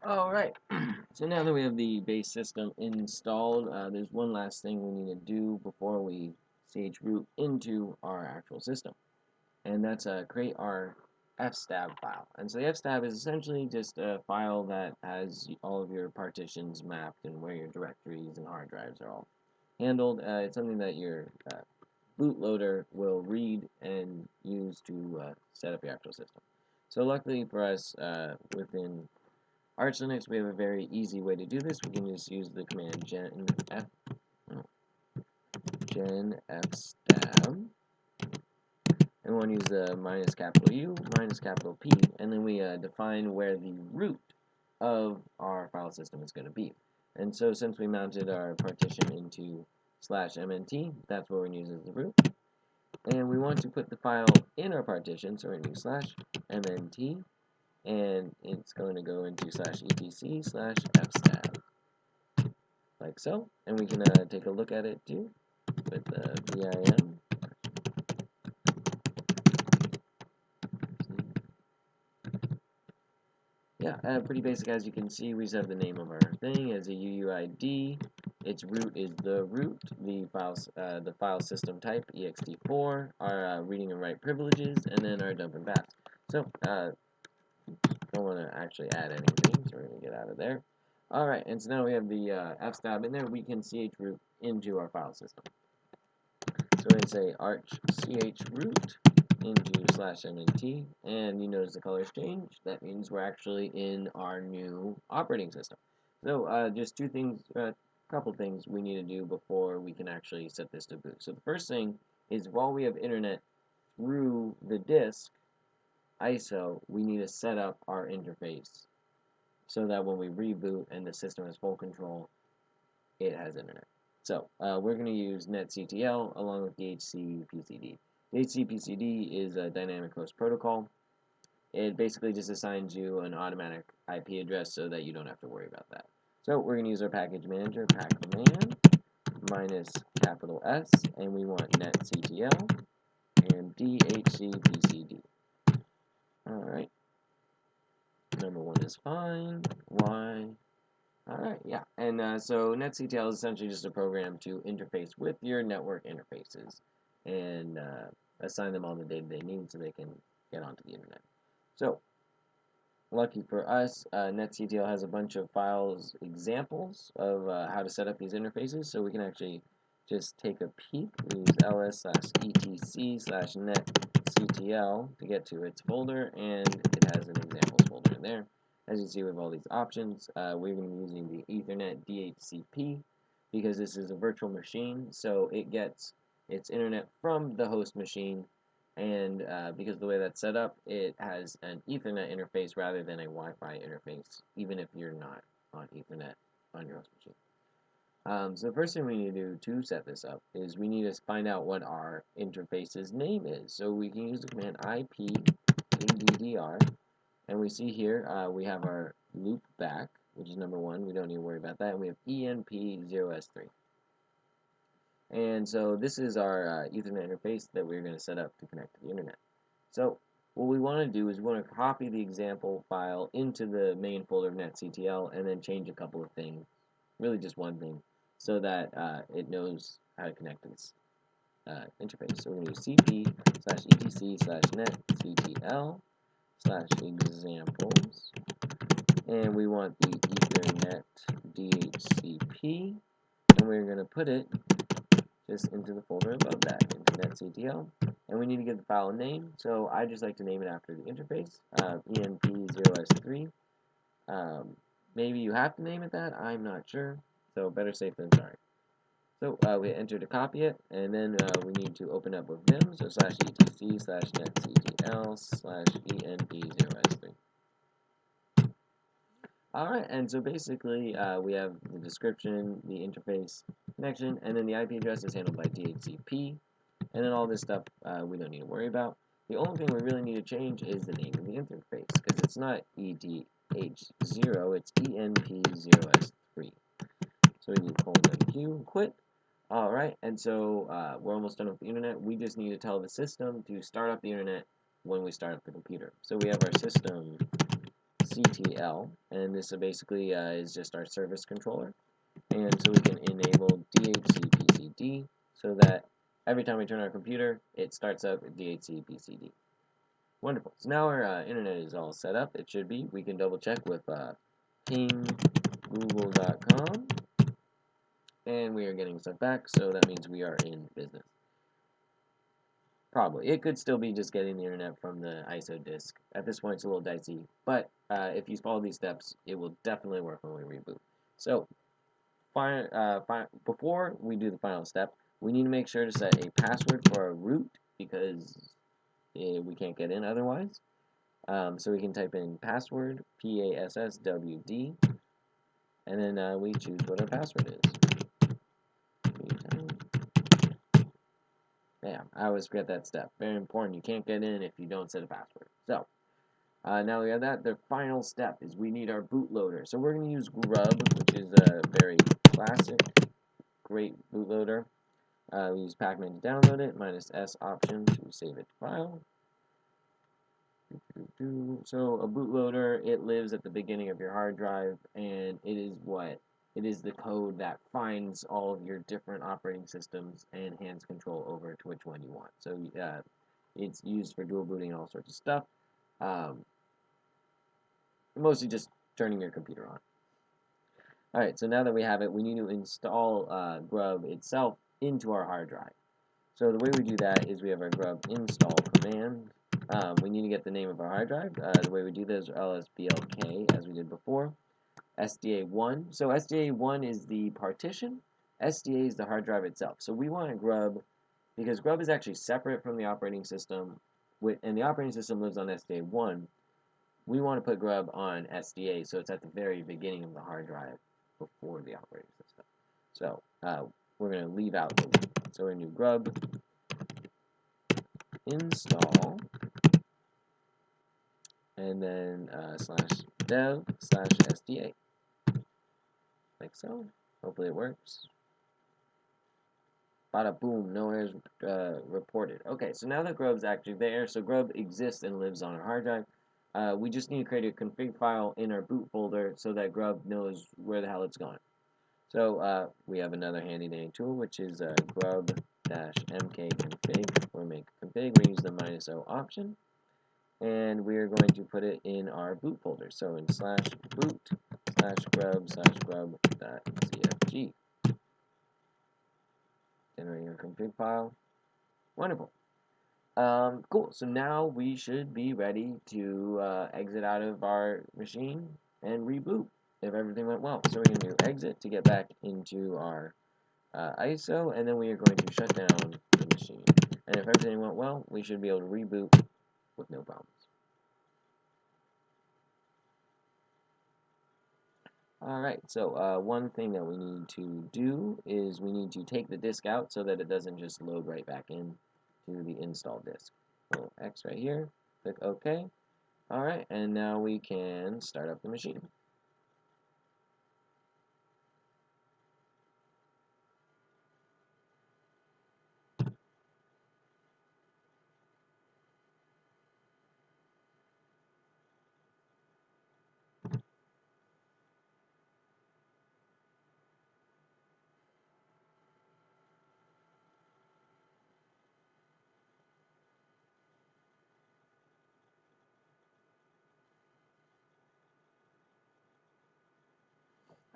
Alright, so now that we have the base system installed, there's one last thing we need to do before we chroot into our actual system. And that's create our fstab file. And so the fstab is essentially just a file that has all of your partitions mapped and where your directories and hard drives are all handled. It's something that your bootloader will read and use to set up your actual system. So luckily for us, within Arch Linux, we have a very easy way to do this. We can just use the command gen fstab, and we want to use the minus capital U, minus capital P, and then we define where the root of our file system is going to be. And so since we mounted our partition into /mnt, that's what we're going to use as the root. And we want to put the file in our partition, so we're going to use /mnt, and it's going to go into /etc/fstab, like so. And we can take a look at it too with vim. Yeah, pretty basic. As you can see, we just have the name of our thing as a UUID. Its root is the root, the file system type ext4, our reading and write privileges, and then our dump and paths. So don't want to actually add anything, so we're going to get out of there. Alright, and so now we have the fstab in there. We can chroot into our file system. So we're going to say arch chroot into /mnt, and you notice the colors change. That means we're actually in our new operating system. So just couple things we need to do before we can actually set this to boot. So the first thing is, while we have internet through the disk ISO, we need to set up our interface so that when we reboot and the system has full control, it has internet. So we're going to use netctl along with DHCPCD. DHCPCD is a dynamic host protocol. It basically just assigns you an automatic IP address so that you don't have to worry about that. So we're going to use our package manager, pacman minus capital S, and we want netctl and DHCPCD. Alright. Number 1 is fine. Y. Alright, yeah. And so netctl is essentially just a program to interface with your network interfaces and assign them all the data they need so they can get onto the internet. So, lucky for us, netctl has a bunch of files examples of how to set up these interfaces, so we can actually just take a peek. We use ls/etc/netctl to get to its folder, and it has an examples folder in there. As you see, we have all these options. We're going to be using the Ethernet DHCP because this is a virtual machine, so it gets its internet from the host machine, and because of the way that's set up, it has an Ethernet interface rather than a Wi-Fi interface, even if you're not on Ethernet on your host machine. So the first thing we need to do to set this up is we need to find out what our interface's name is. So we can use the command ip-addr, and we see here we have our loop back, which is number 1. We don't need to worry about that. And we have enp0s3. And so this is our Ethernet interface that we're going to set up to connect to the internet. So what we want to do is we want to copy the example file into the main folder of netctl and then change a couple of things, really just one thing, so that it knows how to connect to this interface. So we're going to use cp/etc/netctl/examples, and we want the Ethernet DHCP, and we're going to put it just into the folder above that, into netctl, and we need to give the file a name. So I just like to name it after the interface, enp0s3. Maybe you have to name it that, I'm not sure, so better safe than sorry. So we enter to copy it, and then we need to open up with vim, so /etc/netctl/enp0s3. Alright, and so basically we have the description, the interface, connection, and then the IP address is handled by DHCP, and then all this stuff we don't need to worry about. The only thing we really need to change is the name of the interface, because it's not EDH0, it's ENP0S3. So we need :Q, quit. Alright, and so we're almost done with the internet. We just need to tell the system to start up the internet when we start up the computer. So we have our system CTL, and this basically is just our service controller. And so we can enable DHCPCD so that every time we turn our computer, it starts up DHCPCD. Wonderful. So now our internet is all set up. It should be. We can double check with pinggoogle.com, and we are getting stuff back, so that means we are in business. Probably. It could still be just getting the internet from the ISO disk. At this point, it's a little dicey, but if you follow these steps, it will definitely work when we reboot. So, before we do the final step, we need to make sure to set a password for our root because we can't get in otherwise. So we can type in password, PASSWD, and then we choose what our password is. Yeah, I always forget that step. Very important. You can't get in if you don't set a password. So, now we have that. The final step is we need our bootloader. So we're going to use Grub, which is a very classic, great bootloader. We use Pacman to download it, -S option to save it to file. So a bootloader, it lives at the beginning of your hard drive, and it is what? It is the code that finds all of your different operating systems and hands control over to which one you want. So it's used for dual booting and all sorts of stuff. Mostly just turning your computer on. Alright, so now that we have it, we need to install Grub itself into our hard drive. So the way we do that is we have our grub install command. We need to get the name of our hard drive. The way we do this is lsblk, as we did before. SDA1. So SDA1 is the partition. SDA is the hard drive itself. So we want a grub, because grub is actually separate from the operating system, and the operating system lives on SDA1. We want to put grub on SDA, so it's at the very beginning of the hard drive before the operating system. So we're going to leave out the loop. So we're going to do grub install, and then /dev/SDA, like so. Hopefully it works. Bada boom, no errors reported. Okay, so now that grub's actually there, so grub exists and lives on our hard drive. We just need to create a config file in our boot folder so that grub knows where the hell it's gone. So we have another handy dandy tool, which is grub-mkconfig, or make config. We use the -O option, and we're going to put it in our boot folder. So in /boot/grub/grub.cfg. Generating a config file. Wonderful. Cool. So now we should be ready to exit out of our machine and reboot if everything went well. So we're going to do exit to get back into our ISO, and then we are going to shut down the machine. And if everything went well, we should be able to reboot with no problems. Alright, so one thing that we need to do is we need to take the disk out so that it doesn't just load right back in to the install disk. So X right here, click OK. Alright, and now we can start up the machine.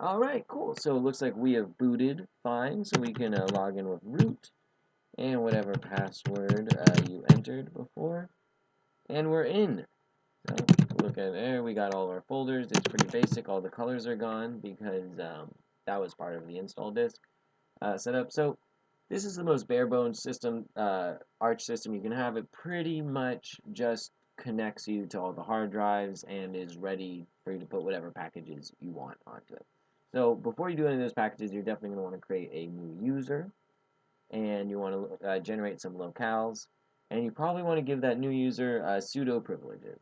Alright, cool. So it looks like we have booted fine, so we can log in with root and whatever password you entered before, and we're in. So look at there, we got all of our folders. It's pretty basic. All the colors are gone because that was part of the install disk setup. So this is the most bare bones system, Arch system you can have. It pretty much just connects you to all the hard drives and is ready for you to put whatever packages you want onto it. So before you do any of those packages, you're definitely going to want to create a new user, and you want to generate some locales, and you probably want to give that new user sudo privileges.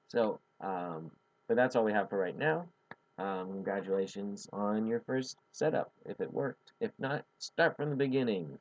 So, but that's all we have for right now. Congratulations on your first setup, if it worked. If not, start from the beginning.